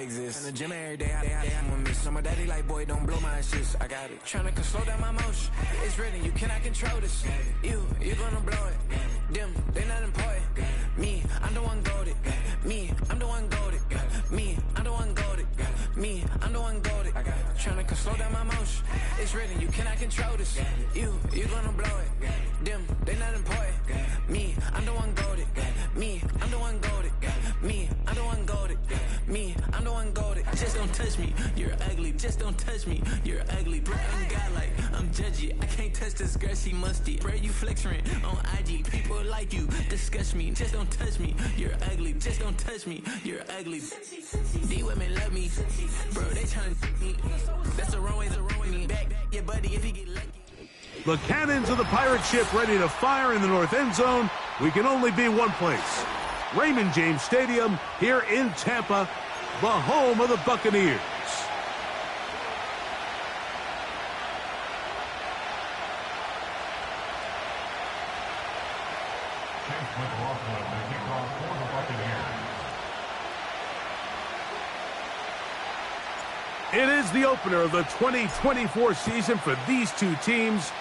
exist. In the gym every day, I'm with me. Summer daddy like, boy, don't blow my assist. I got it. Tryna slow down my motion. It's written, you cannot control this. You gonna blow it. Them, they not important. Me, I'm the one goated. Me, I'm the one goated. Me, I'm the one goated. Me, I'm the one goated. Tryna slow down my motion. It's written, you cannot control this. You gonna blow it. Them, they not important. Me, I'm the one goated. Me, I'm the one goated. Me, I'm the one goated. Me, I'm the one goated. Just don't touch me, you're ugly. Just don't touch me, you're ugly. Bro, I'm godlike, I'm judgy. I can't touch this girl, she musty. Bro, you flexing on IG. People like you disgust me. Just don't touch me, you're ugly. Just don't touch me, you're ugly. These women love me, bro. They trying to me. That's the wrong way, back your buddy if he get lucky. The cannons of the pirate ship ready to fire in the north end zone. We can only be one place. Raymond James Stadium here in Tampa, the home of the Buccaneers. It is the opener of the 2024 season for these two teams.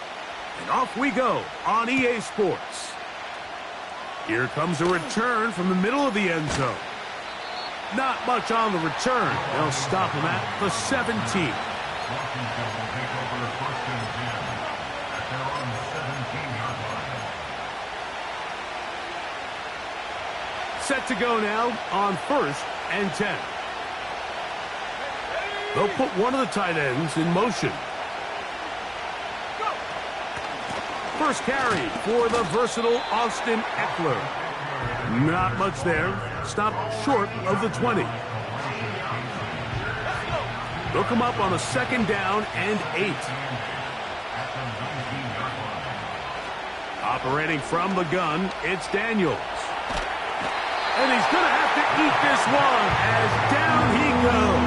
And off we go on EA Sports. Here comes a return from the middle of the end zone. Not much on the return. They'll stop him at the 17. Set to go now on 1st and 10. They'll put one of the tight ends in motion. First carry for the versatile Austin Eckler. Not much there. Stopped short of the 20. They'll come up on a 2nd down and 8. Operating from the gun, it's Daniels. And he's going to have to eat this one as down he goes.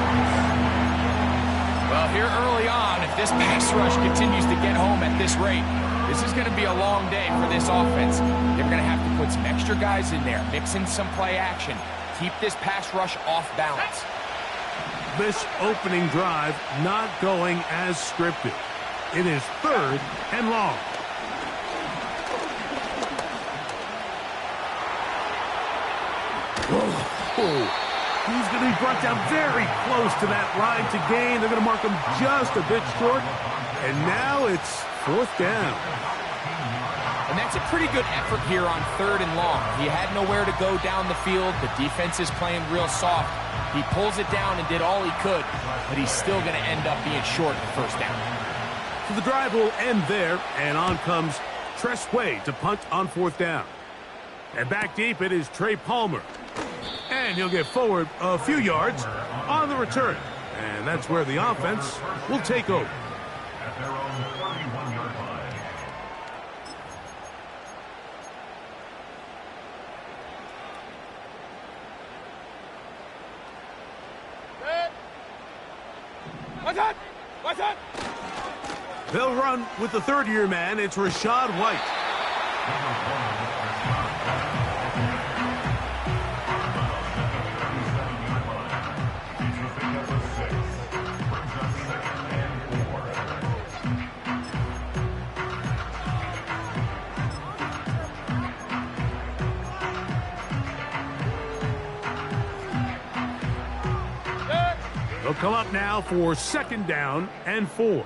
Well, here early on, if this pass rush continues to get home at this rate, this is going to be a long day for this offense. They're going to have to put some extra guys in there, mix in some play action, keep this pass rush off balance. This opening drive not going as scripted. It is 3rd and long. He's going to be brought down very close to that line to gain. They're going to mark him just a bit short. And now it's 4th down. And that's a pretty good effort here on 3rd and long. He had nowhere to go down the field. The defense is playing real soft. He pulls it down and did all he could, but he's still going to end up being short of 1st down. So the drive will end there, and on comes Tressway to punt on 4th down. And back deep, it is Trey Palmer. And he'll get forward a few yards on the return. And that's where the offense will take over. At their own 31-yard line. What's that? They'll run with the 3rd-year man. It's Rashad White. They'll come up now for 2nd down and 4.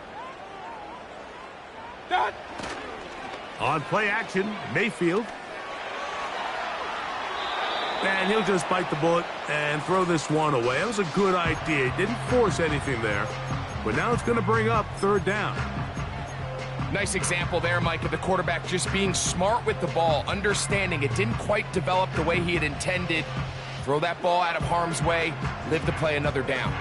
On play action, Mayfield. And he'll just bite the bullet and throw this one away. That was a good idea. He didn't force anything there. But now it's going to bring up 3rd down. Nice example there, Mike, of the quarterback just being smart with the ball, understanding it didn't quite develop the way he had intended. Throw that ball out of harm's way, live to play another down.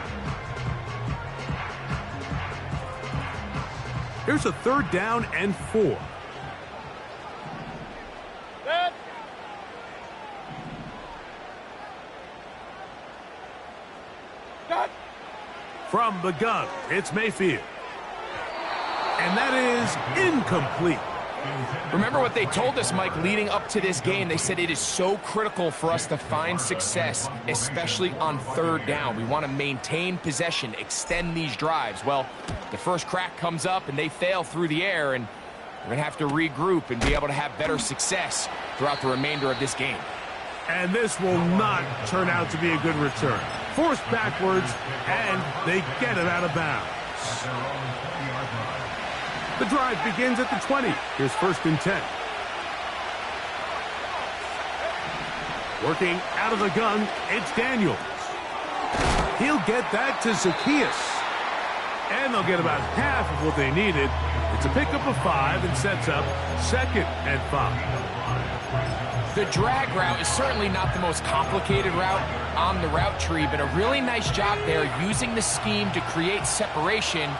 Here's a 3rd down and 4. From the gun, it's Mayfield. And that is incomplete. Remember what they told us, Mike, leading up to this game. They said it is so critical for us to find success, especially on third down. We want to maintain possession, extend these drives. Well, the first crack comes up and they fail through the air, and we're going to have to regroup and be able to have better success throughout the remainder of this game. And this will not turn out to be a good return. Forced backwards, and they get it out of bounds. The drive begins at the 20. Here's 1st and 10. Working out of the gun, it's Daniels. He'll get that to Zacchaeus. And they'll get about half of what they needed. It's a pickup of 5 and sets up 2nd and 5. The drag route is certainly not the most complicated route on the route tree, but a really nice job there using the scheme to create separation.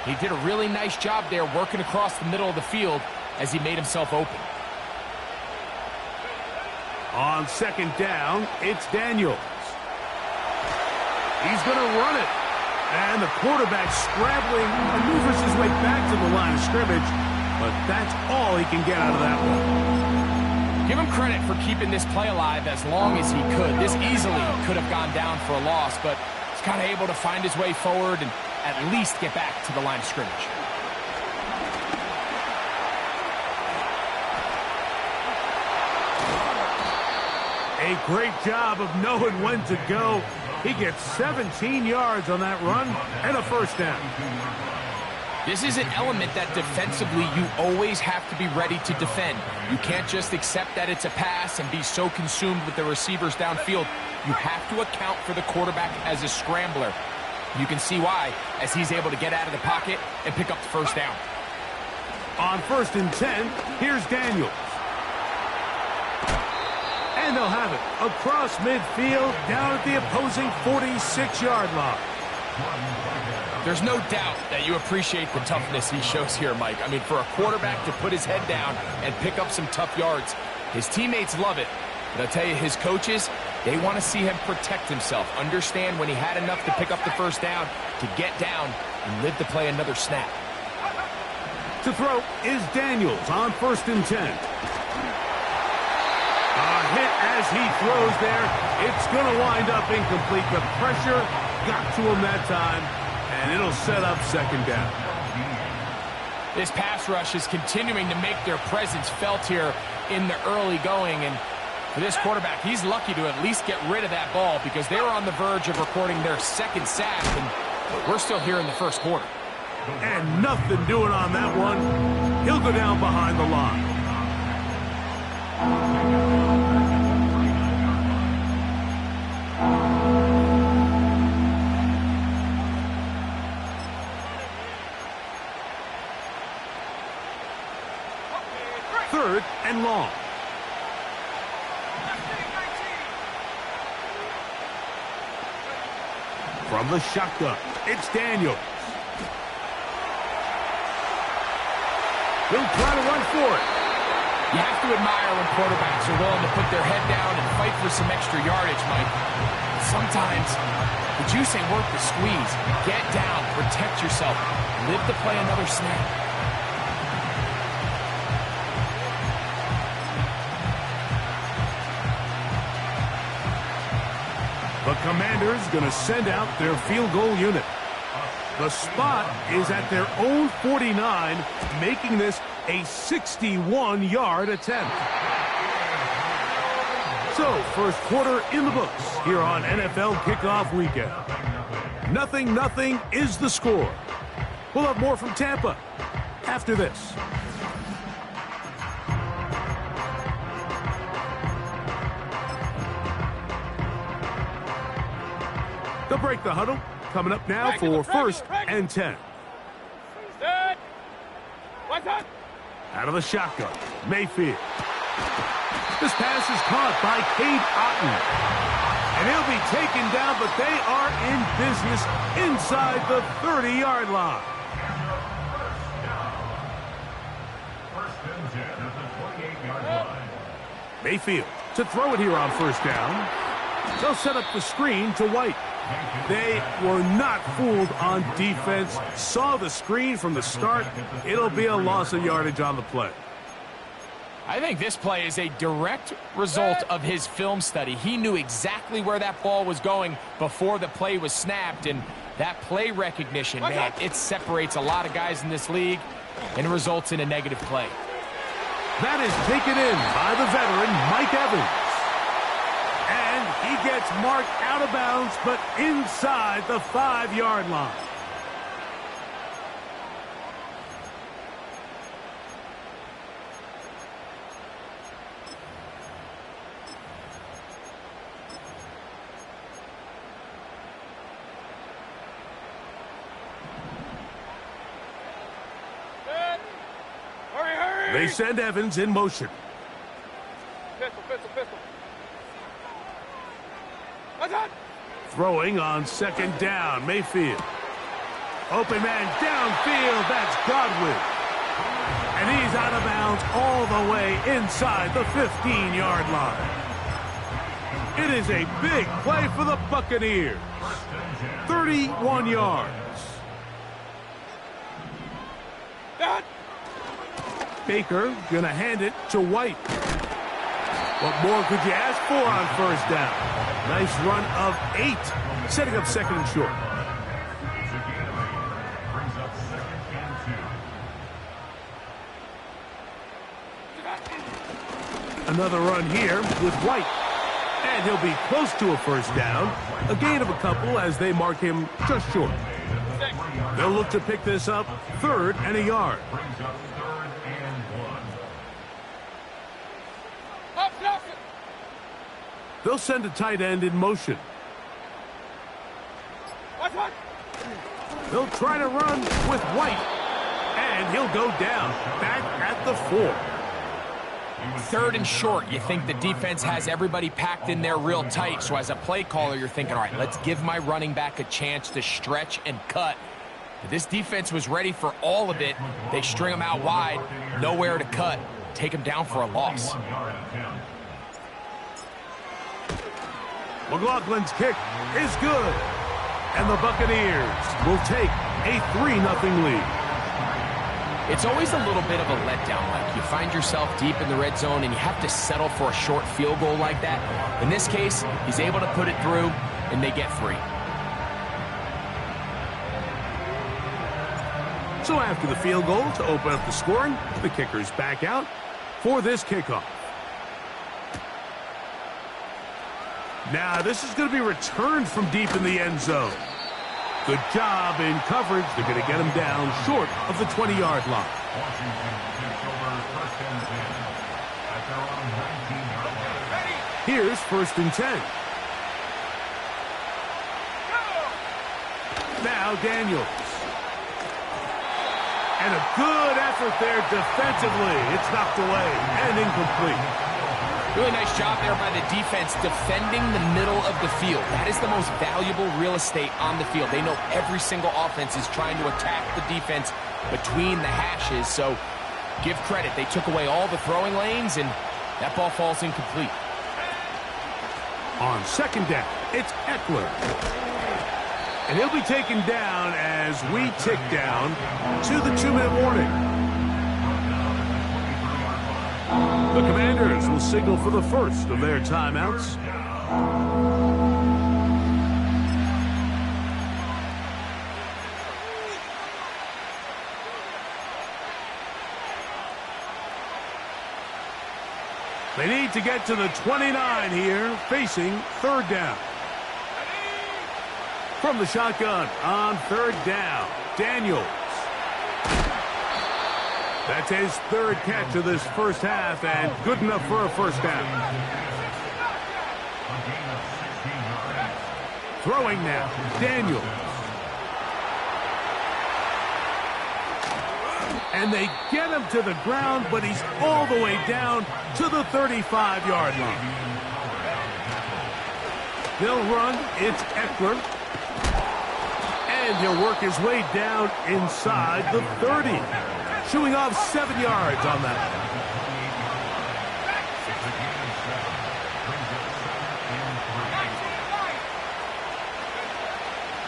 He did a really nice job there working across the middle of the field as he made himself open. On 2nd down, it's Daniels. He's going to run it. And the quarterback scrambling, maneuvers his way back to the line of scrimmage, but that's all he can get out of that one. Give him credit for keeping this play alive as long as he could. This easily could have gone down for a loss, but he's kind of able to find his way forward and at least get back to the line of scrimmage. A great job of knowing when to go. He gets 17 yards on that run and a 1st down. This is an element that defensively you always have to be ready to defend. You can't just accept that it's a pass and be so consumed with the receivers downfield. You have to account for the quarterback as a scrambler. You can see why, as he's able to get out of the pocket and pick up the 1st down. On 1st and 10, here's Daniels. And they'll have it across midfield down at the opposing 46-yard line. There's no doubt that you appreciate the toughness he shows here, Mike. I mean, for a quarterback to put his head down and pick up some tough yards, his teammates love it. But I'll tell you, his coaches, they want to see him protect himself, understand when he had enough to pick up the 1st down, to get down and live to play another snap. To throw is Daniels on 1st and 10. A hit as he throws there. It's going to wind up incomplete. The pressure got to him that time, and it'll set up 2nd down. This pass rush is continuing to make their presence felt here in the early going, and for this quarterback, he's lucky to at least get rid of that ball because they were on the verge of recording their 2nd sack, and we're still here in the 1st quarter. And nothing doing on that one. He'll go down behind the line. Third and long. From the shotgun, it's Daniels. He'll try to run for it. You have to admire when quarterbacks are willing to put their head down and fight for some extra yardage, Mike. Sometimes the juice ain't worth the squeeze. Get down, protect yourself, live to play another snap. The Commanders going to send out their field goal unit. The spot is at their own 49, making this a 61-yard attempt. So, 1st quarter in the books here on NFL Kickoff Weekend. 0-0 is the score. We'll have more from Tampa after this. They'll break the huddle. Coming up now for 1st and 10. Out of the shotgun, Mayfield. This pass is caught by Cade Otton. And he'll be taken down, but they are in business inside the 30-yard line. 1st and 10 at the 28-yard line. Mayfield to throw it here on 1st down. They'll set up the screen to White. They were not fooled on defense. Saw the screen from the start. It'll be a loss of yardage on the play. I think this play is a direct result of his film study. He knew exactly where that ball was going before the play was snapped, and that play recognition, man, it separates a lot of guys in this league and results in a negative play. That is taken in by the veteran, Mike Evans. And he gets marked out of bounds, but inside the 5-yard line. They send Evans in motion. Pistol. Throwing on 2nd down, Mayfield. Open man downfield, that's Godwin. And he's out of bounds all the way inside the 15-yard line. It is a big play for the Buccaneers. 31 yards. Baker gonna hand it to White. What more could you ask for on 1st down? Nice run of 8, setting up 2nd and short. Brings up 2nd and 2. Another run here with White. And he'll be close to a 1st down. A gain of a couple as they mark him just short. They'll look to pick this up 3rd and a yard. Brings up 3rd and 1. They'll send a tight end in motion. They'll try to run with White. And he'll go down, back at the 4. 3rd and short. You think the defense has everybody packed in there real tight. So as a play caller, you're thinking, all right, let's give my running back a chance to stretch and cut. But this defense was ready for all of it. They string him out wide, nowhere to cut. Take him down for a loss. McLaughlin's kick is good. And the Buccaneers will take a 3-0 lead. It's always a little bit of a letdown. Like you find yourself deep in the red zone and you have to settle for a short field goal like that. In this case, he's able to put it through and they get 3. So after the field goal to open up the scoring, the kicker's back out for this kickoff. Now this is going to be returned from deep in the end zone. Good job in coverage. They're going to get him down short of the 20-yard line. Washington takes over 1st and 10 at their own 19-yard line. Here's 1st and 10. Now Daniels. And a good effort there defensively. It's knocked away and incomplete. Really nice job there by the defense defending the middle of the field. That is the most valuable real estate on the field. They know every single offense is trying to attack the defense between the hashes. So give credit. They took away all the throwing lanes, and that ball falls incomplete. On 2nd down, it's Eckler. And he'll be taken down as we tick down to the 2-minute warning. The Commanders will signal for the first of their timeouts. They need to get to the 29 here, facing 3rd down. From the shotgun on 3rd down, Daniels. That's his 3rd catch of this first half and good enough for a 1st down. Throwing now, Daniels. And they get him to the ground, but he's all the way down to the 35-yard line. They'll run, it's Eckler. And he'll work his way down inside the 30. Shooing off 7 yards on that.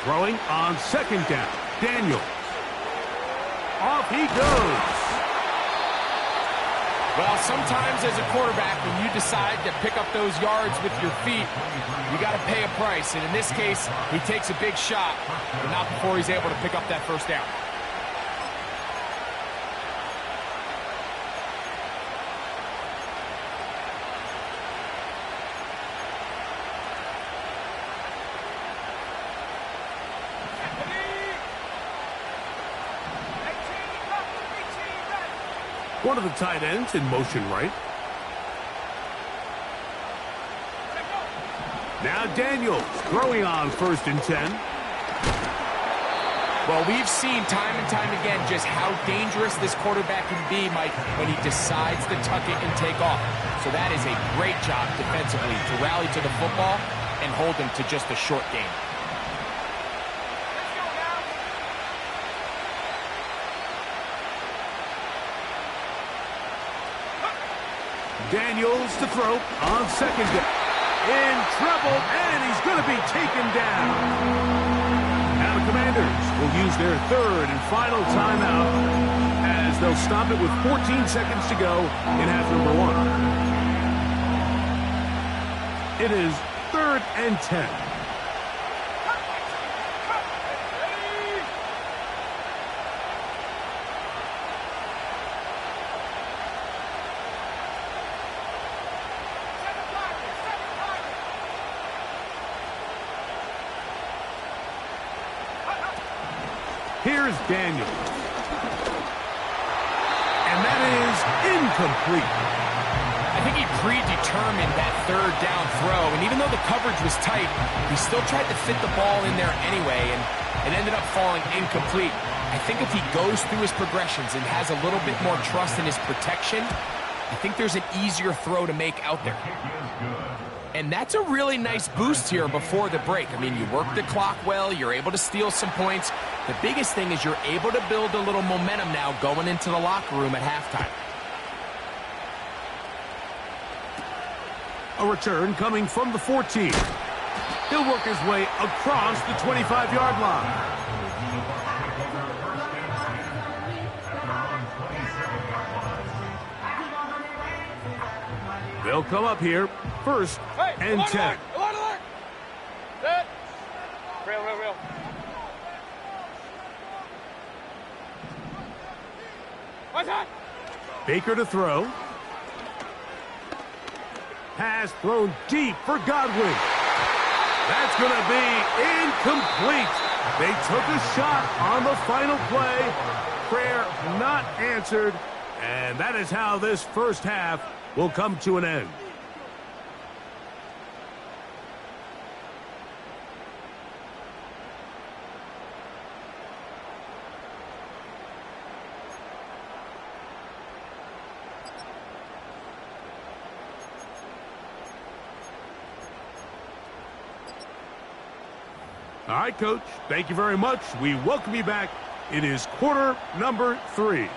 Throwing on 2nd down. Daniels. Off he goes. Well, sometimes as a quarterback, when you decide to pick up those yards with your feet, you got to pay a price. And in this case, he takes a big shot, but not before he's able to pick up that first down. One of the tight ends in motion right. Now Daniels throwing on 1st and 10. Well, we've seen time and time again just how dangerous this quarterback can be, Mike, when he decides to tuck it and take off. So that is a great job defensively to rally to the football and hold him to just a short gain. Daniels to throw on 2nd down. In trouble, and he's going to be taken down. Now the Commanders will use their 3rd and final timeout as they'll stop it with 14 seconds to go in half number 1. It is 3rd and 10. Here's Daniel. And that is incomplete. I think he predetermined that 3rd down throw, and even though the coverage was tight, he still tried to fit the ball in there anyway, and it ended up falling incomplete. I think if he goes through his progressions and has a little bit more trust in his protection, I think there's an easier throw to make out there. And that's a really nice boost here before the break. I mean, you work the clock well, you're able to steal some points. The biggest thing is you're able to build a little momentum now going into the locker room at halftime. A return coming from the 14. He'll work his way across the 25-yard line. They'll come up here, 1st and 10. Alert! Set. Real. What's that? Baker to throw. Pass thrown deep for Godwin. That's going to be incomplete. They took a shot on the final play. Prayer not answered. And that is how this first half will come to an end. All right, Coach, thank you very much. We welcome you back. It is quarter number 3.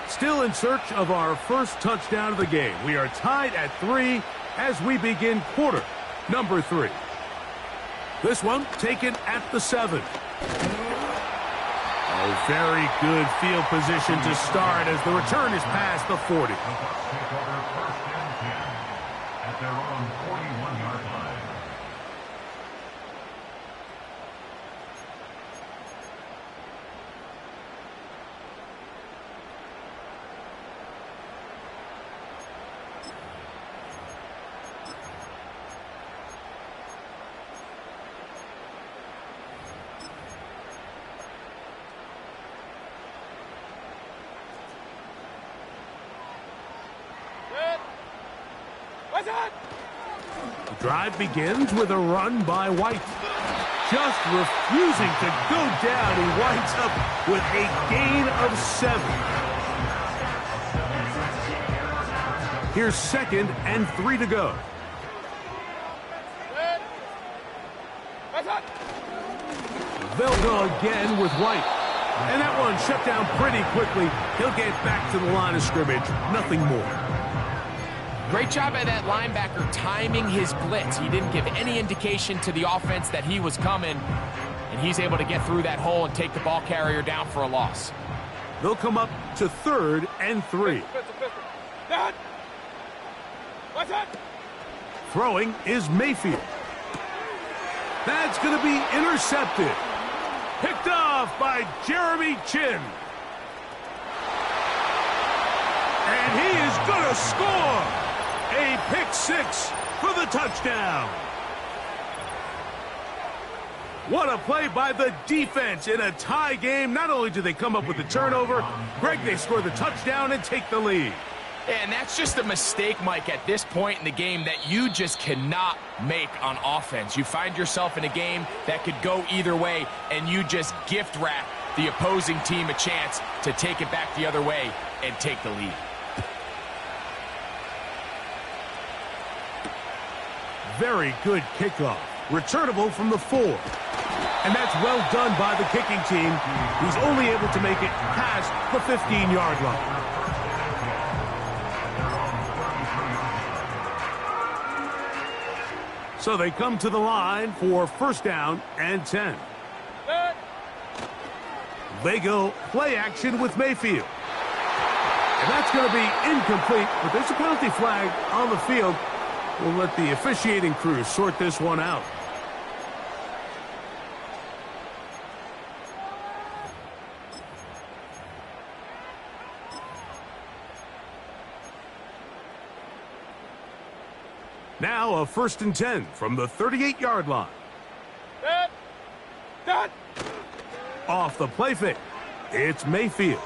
Still in search of our first touchdown of the game. We are tied at 3 as we begin quarter number 3. This one taken at the 7. Oh, very good field position to start as the return is past the 40. At their own 41-yard line. What's that? The drive begins with a run by White. Just refusing to go down. He winds up with a gain of 7. Here's 2nd and 3 to go. What's that? They'll go again with White. And that one shut down pretty quickly. He'll get back to the line of scrimmage. Nothing more. Great job by that linebacker timing his blitz. He didn't give any indication to the offense that he was coming, and he's able to get through that hole and take the ball carrier down for a loss. They'll come up to 3rd and 3. Dad! What's that? Throwing is Mayfield. That's going to be intercepted. Picked off by Jeremy Chin. And he is going to score. A pick 6 for the touchdown. What a play by the defense in a tie game. Not only do they come up with the turnover, Greg, they score the touchdown and take the lead. And that's just a mistake, Mike, at this point in the game that you just cannot make on offense. You find yourself in a game that could go either way, and you just gift wrap the opposing team a chance to take it back the other way and take the lead. Very good kickoff. Returnable from the 4. And that's well done by the kicking team, who's only able to make it past the 15-yard line. So they come to the line for 1st down and 10. They go play action with Mayfield. And that's going to be incomplete, but there's a penalty flag on the field. We'll let the officiating crew sort this one out. Now a 1st and 10 from the 38-yard line. Dad! Off the play fake, it's Mayfield.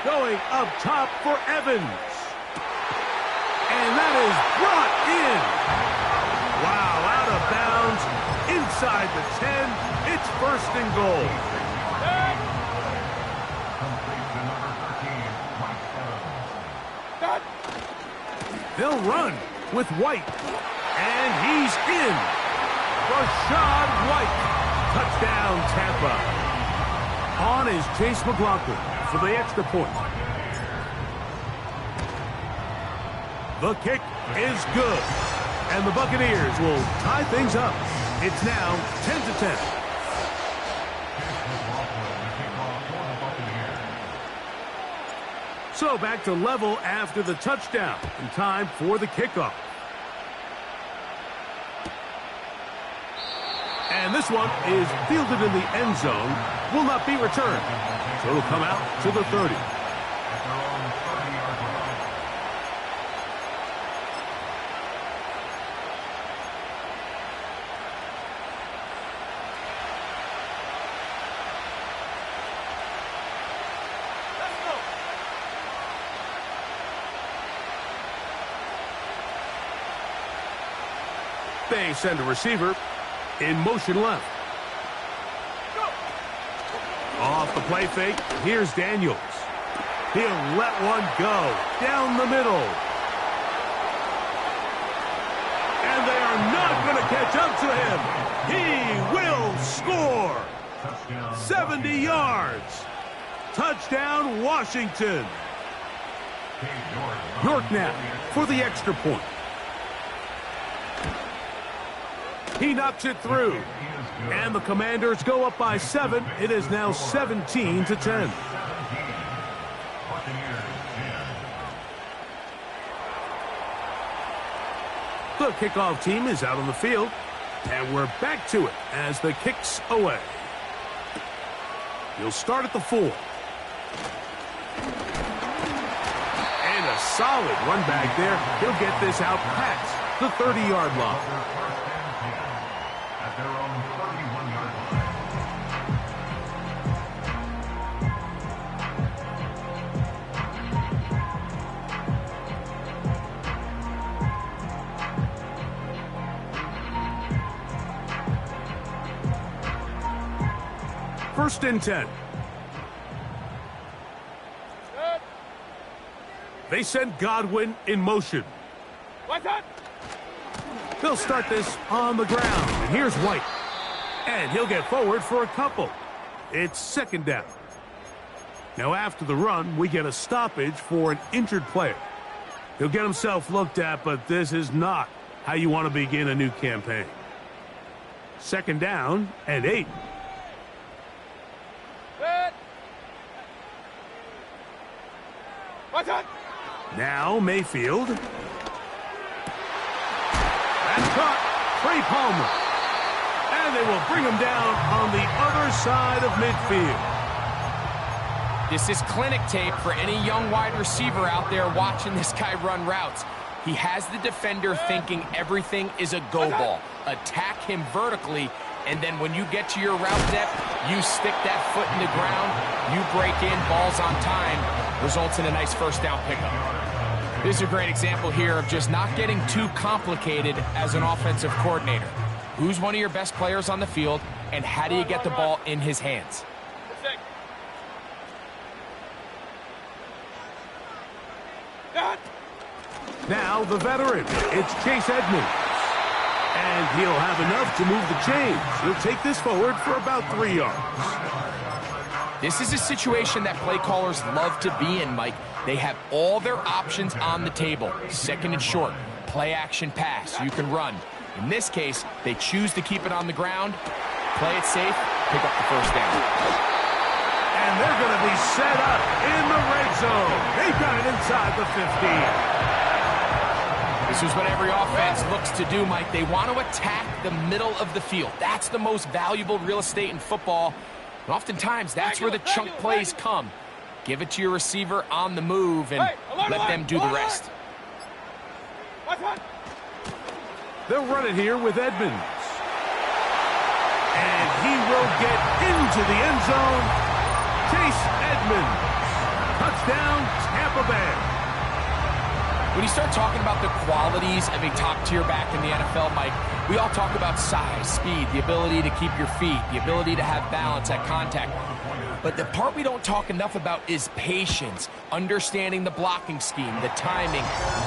Going up top for Evans. And that is brought in. Wow, out of bounds, inside the 10. It's 1st and goal. Dad! They'll run with White. And he's in. Rashad White. Touchdown, Tampa. On is Chase McLaughlin for the extra point. The kick is good. And the Buccaneers will tie things up. It's now 10-10. So back to level after the touchdown. And time for the kickoff. And this one is fielded in the end zone. Will not be returned. So it'll come out to the 30. They send a receiver in motion left. Off the play fake, here's Daniels. He'll let one go down the middle. And they are not going to catch up to him. He will score. 70 yards. Touchdown, Washington. York now for the extra point. He knocks it through. And the Commanders go up by 7. It is now 17-10. The kickoff team is out on the field. And we're back to it as the kick's away. He'll start at the 4. And a solid run back there. He'll get this out past the 30-yard line. Their own 31-yard line. First and 10. They send Godwin in motion. What's that? They'll start this on the ground. And here's White. And he'll get forward for a couple. It's 2nd down. Now after the run, we get a stoppage for an injured player. He'll get himself looked at, but this is not how you want to begin a new campaign. 2nd down and 8. Now Mayfield. And caught. Trey Palmer. And they will bring him down on the other side of midfield. This is clinic tape for any young wide receiver out there watching this guy run routes. He has the defender thinking everything is a go ball. Attack him vertically, and then when you get to your route depth, you stick that foot in the ground, you break in, balls on time, results in a nice first down pickup. This is a great example here of just not getting too complicated as an offensive coordinator. Who's one of your best players on the field, and how do you get the ball in his hands? Now the veteran, it's Chase Edmonds. And he'll have enough to move the chains. He'll take this forward for about 3 yards. This is a situation that play callers love to be in, Mike. They have all their options on the table. Second and short, play action pass, you can run. In this case, they choose to keep it on the ground, play it safe, pick up the first down. And they're going to be set up in the red zone. They've got it inside the 15. This is what every offense looks to do, Mike. They want to attack the middle of the field. That's the most valuable real estate in football. And oftentimes, that's where the chunk plays come. Give it to your receiver on the move and let them do the rest. They'll run it here with Edmonds. And he will get into the end zone. Chase Edmonds. Touchdown, Tampa Bay. When you start talking about the qualities of a top-tier back in the NFL, Mike, we all talk about size, speed, the ability to keep your feet, the ability to have balance at contact. But the part we don't talk enough about is patience, understanding the blocking scheme, the timing,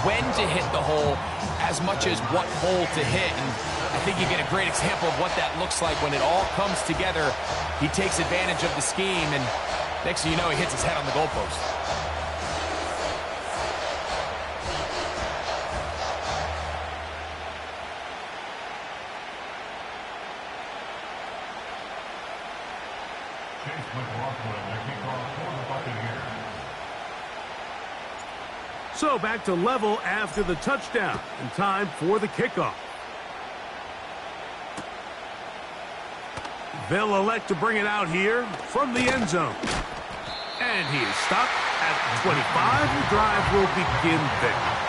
when to hit the hole, as much as what hole to hit. And I think you get a great example of what that looks like when it all comes together. He takes advantage of the scheme, and next thing you know, he hits his head on the goalpost. So back to level after the touchdown, and time for the kickoff. They'll elect to bring it out here from the end zone. And he is stopped at 25. The drive will begin there.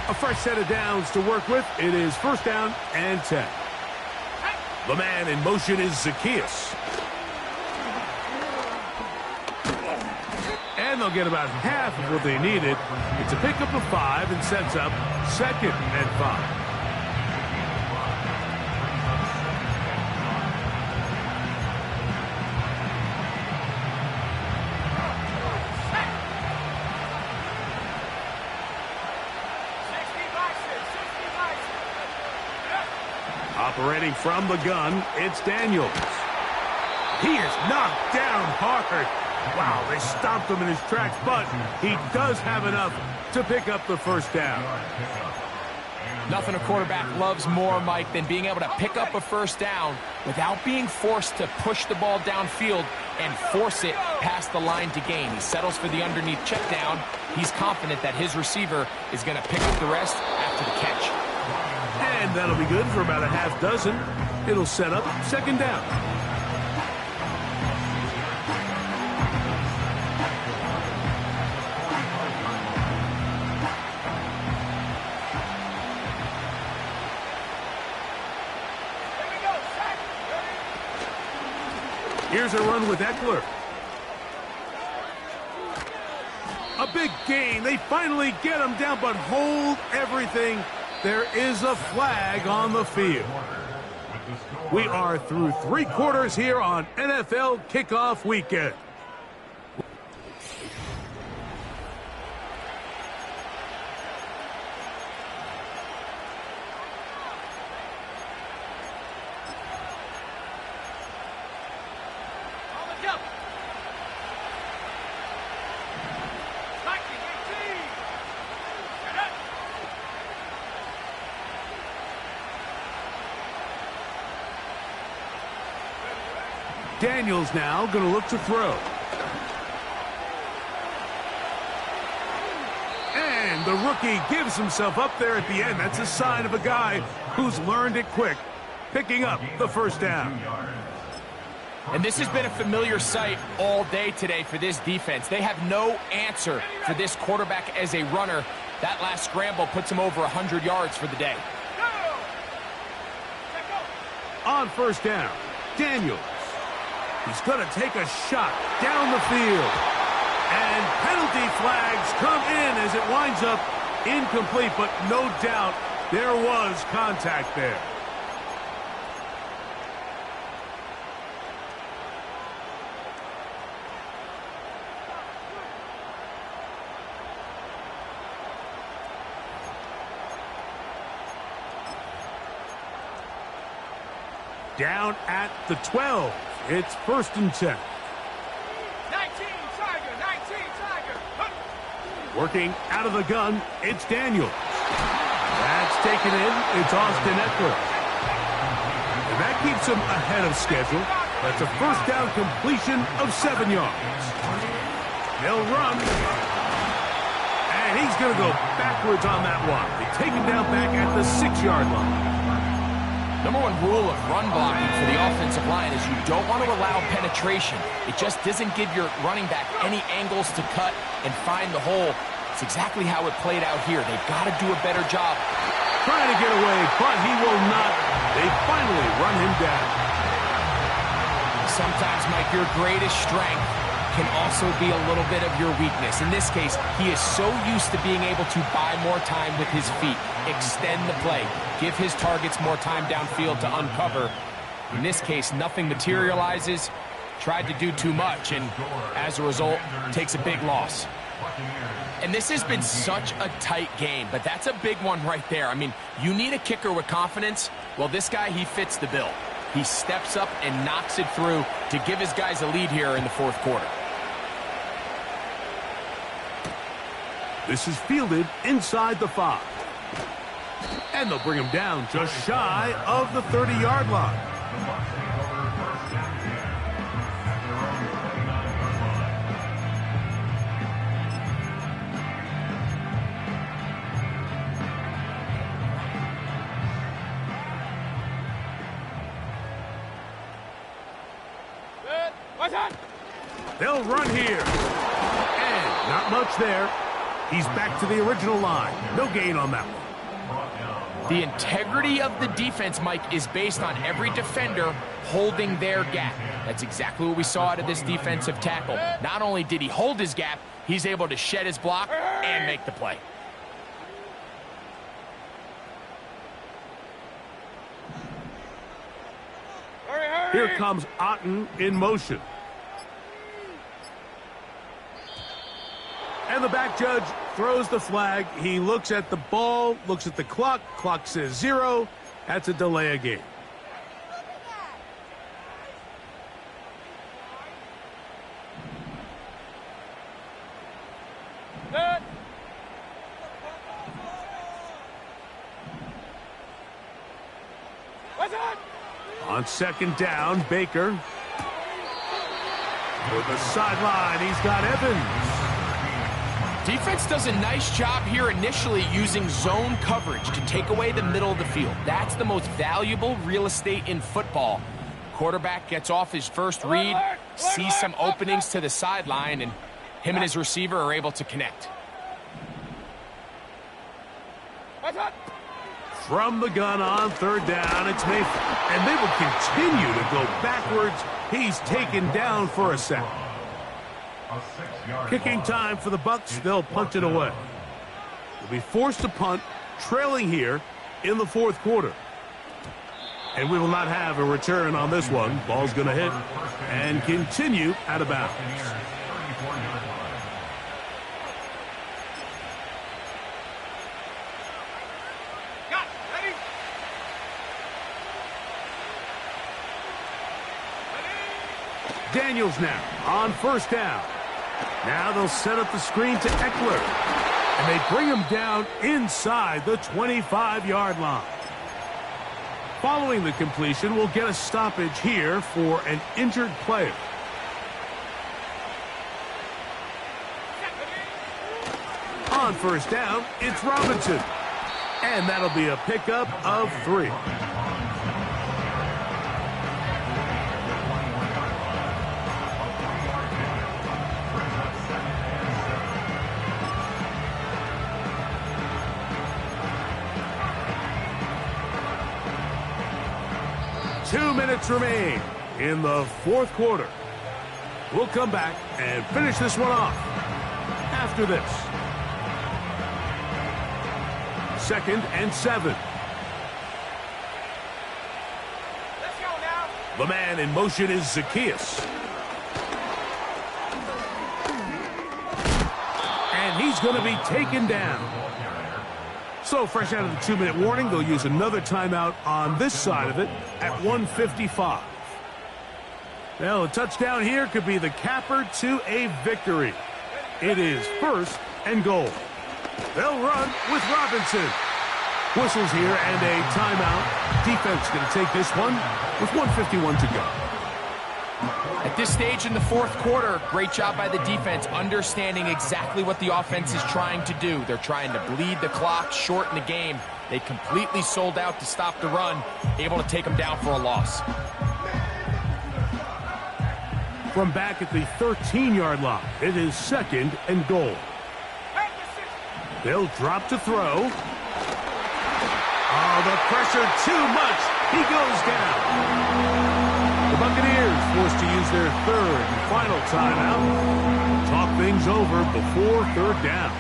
A fresh set of downs to work with. It is first down and 10. The man in motion is Zacchaeus. And they'll get about half of what they needed. It's a pickup of 5 and sets up second and 5. Operating from the gun, it's Daniels. He is knocked down hard. Wow, they stopped him in his tracks, but he does have enough to pick up the first down. Nothing a quarterback loves more, Mike, than being able to pick up a first down without being forced to push the ball downfield and force it past the line to gain. He settles for the underneath check down. He's confident that his receiver is going to pick up the rest after the catch. And that'll be good for about a half dozen. It'll set up second down. Here's a run with Eckler. A big gain. They finally get him down, but hold everything. There is a flag on the field. We are through 3 quarters here on NFL Kickoff Weekend. Daniels now going to look to throw. And the rookie gives himself up there at the end. That's a sign of a guy who's learned it quick, picking up the first down. And this has been a familiar sight all day today for this defense. They have no answer for this quarterback as a runner. That last scramble puts him over 100 yards for the day. On first down, Daniels. He's going to take a shot down the field. And penalty flags come in as it winds up incomplete, but no doubt there was contact there. Down at the 12. It's 1st and 10. 19, Tiger, 19, Tiger. Working out of the gun, it's Daniels. That's taken in. It's Austin Eckler. And that keeps him ahead of schedule. That's a first down completion of 7 yards. They'll run. And he's going to go backwards on that one. They take him down back at the 6-yard line. Number one rule of run blocking for the offensive line is you don't want to allow penetration. It just doesn't give your running back any angles to cut and find the hole. It's exactly how it played out here. They've got to do a better job. Trying to get away, but he will not. They finally run him down. Sometimes, Mike, your greatest strength can also be a little bit of your weakness. In this case, he is so used to being able to buy more time with his feet, extend the play, give his targets more time downfield to uncover. In this case, nothing materializes, tried to do too much, and as a result, takes a big loss. And this has been such a tight game, but that's a big one right there. I mean, you need a kicker with confidence. Well, this guy, he fits the bill. He steps up and knocks it through to give his guys a lead here in the 4th quarter. This is fielded inside the 5. And they'll bring him down just shy of the 30-yard line. They'll run here. And not much there. He's back to the original line. No gain on that one. The integrity of the defense, Mike, is based on every defender holding their gap. That's exactly what we saw out of this defensive tackle. Not only did he hold his gap, he's able to shed his block and make the play. Here comes Otten in motion. And the back judge throws the flag. He looks at the ball, looks at the clock. Clock says 0. That's a delay of game. On 2nd down, Baker. For the sideline, he's got Evans. Defense does a nice job here initially using zone coverage to take away the middle of the field. That's the most valuable real estate in football. Quarterback gets off his first read, sees some openings to the sideline, and him and his receiver are able to connect. From the gun on 3rd down, it's Mayfield. And they will continue to go backwards. He's taken down for a sack. Kicking time for the Bucs. They'll punt it away. They'll be forced to punt, trailing here in the 4th quarter. And we will not have a return on this one. Ball's going to hit and continue out of bounds. Daniels now on 1st down. Now they'll set up the screen to Eckler. And they bring him down inside the 25-yard line. Following the completion, we'll get a stoppage here for an injured player. On first down, it's Robinson. And that'll be a pickup of 3. Two minutes remain in the fourth quarter. We'll come back and finish this one off after this. 2nd and 7. Let's go now. The man in motion is Zacchaeus. And he's going to be taken down. So fresh out of the 2-minute warning, they'll use another timeout on this side of it at 1:55. Well, a touchdown here could be the capper to a victory. It is 1st and goal. They'll run with Robinson. Whistles here and a timeout. Defense going to take this one with 1:51 to go. At this stage in the fourth quarter, great job by the defense understanding exactly what the offense is trying to do. They're trying to bleed the clock, shorten the game. They completely sold out to stop the run, able to take them down for a loss. From back at the 13-yard line, it is 2nd and goal. They'll drop to throw. Oh, the pressure too much. He goes down. The Buccaneers forced to use their 3rd and final timeout. Talk things over before 3rd down.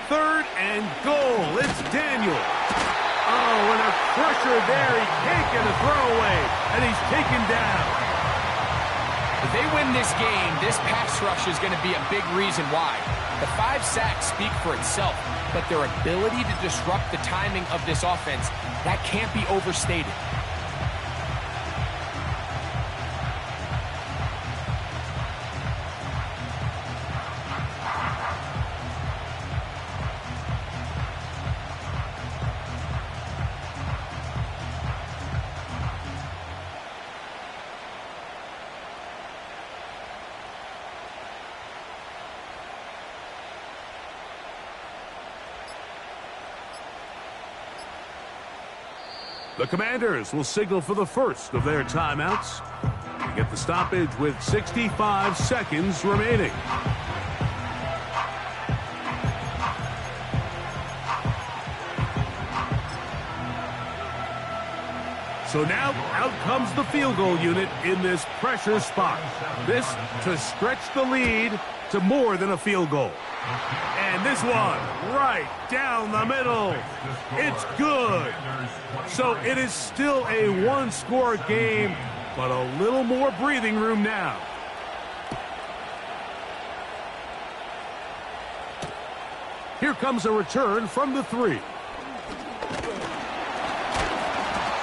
Third and goal. It's Daniel. Oh, and a pressure there. He can't get a throwaway, and he's taken down. If they win this game, this pass rush is going to be a big reason why. The 5 sacks speak for itself, but their ability to disrupt the timing of this offense, that can't be overstated. The Commanders will signal for the first of their timeouts. They get the stoppage with 65 seconds remaining. So now out comes the field goal unit in this pressure spot. This to stretch the lead to more than a field goal. And this one right down the middle. It's good. So it is still a one-score game, but a little more breathing room now. Here comes a return from the 3.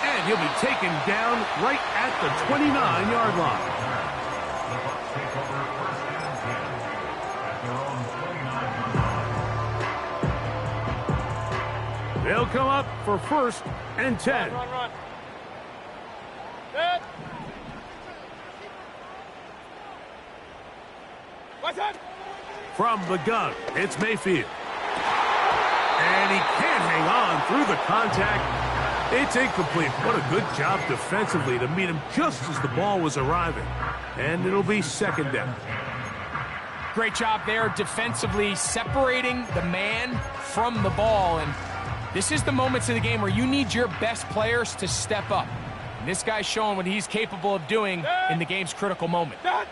And he'll be taken down right at the 29-yard line. They'll come up for 1st and 10. Run. Good. What's up? From the gun, it's Mayfield. And he can't hang on through the contact. It's incomplete. What a good job defensively to meet him just as the ball was arriving. And it'll be 2nd down. Great job there defensively, separating the man from the ball. And this is the moments of the game where you need your best players to step up. And this guy's showing what he's capable of doing in the game's critical moment. The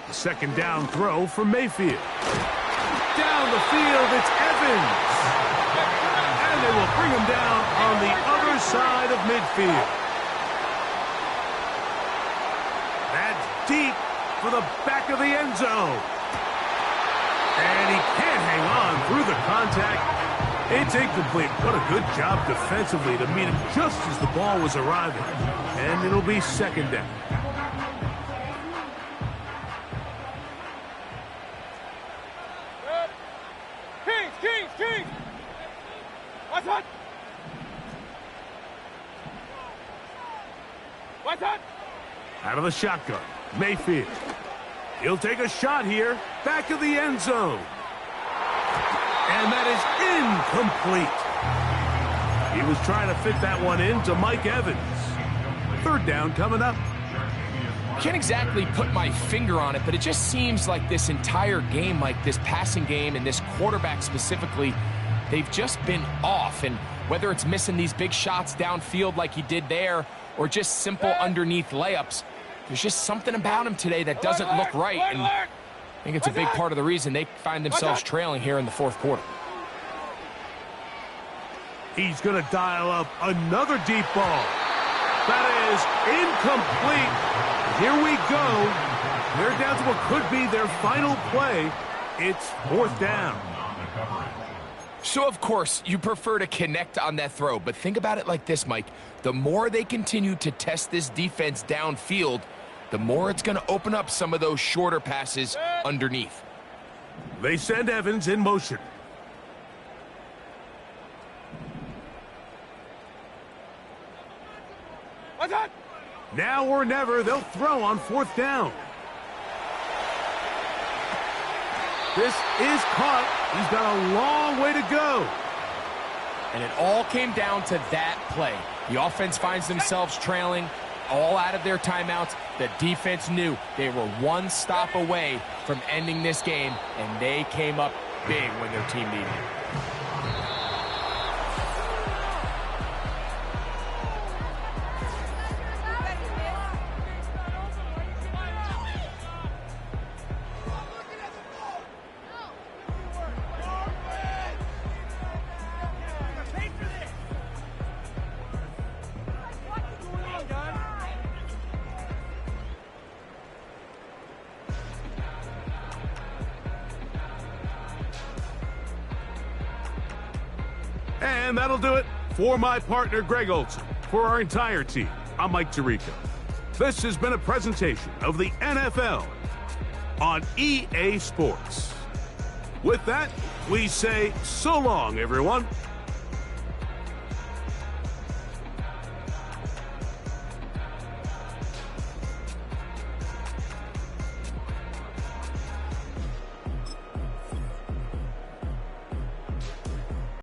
2nd down throw for Mayfield. Down the field, it's Evans. And they will bring him down on the other side of midfield. That's deep for the back of the end zone. And he can't hang on through the contact. It's incomplete. What a good job defensively to meet him just as the ball was arriving. And it'll be 2nd down. What's that? What's that? Out of the shotgun, Mayfield. He'll take a shot here, back of the end zone. And that is incomplete. He was trying to fit that one in to Mike Evans. Third down coming up. Can't exactly put my finger on it, but it just seems like this entire game, like this passing game and this quarterback specifically, they've just been off. And whether it's missing these big shots downfield like he did there or just simple underneath layups, there's just something about him today that doesn't look right. And I think it's a big part of the reason they find themselves trailing here in the fourth quarter. He's going to dial up another deep ball. That is incomplete. Here we go. They're down to what could be their final play. It's fourth down. So, of course, you prefer to connect on that throw, but think about it like this, Mike. The more they continue to test this defense downfield, the more it's going to open up some of those shorter passes underneath. They send Evans in motion. What's that? Now or never, they'll throw on fourth down. This is caught. He's got a long way to go. And it all came down to that play. The offense finds themselves trailing, all out of their timeouts. The defense knew they were one stop away from ending this game, and they came up big when their team needed it. And that'll do it for my partner, Greg Olson. For our entire team, I'm Mike Tirico. This has been a presentation of the NFL on EA Sports. With that, we say so long, everyone.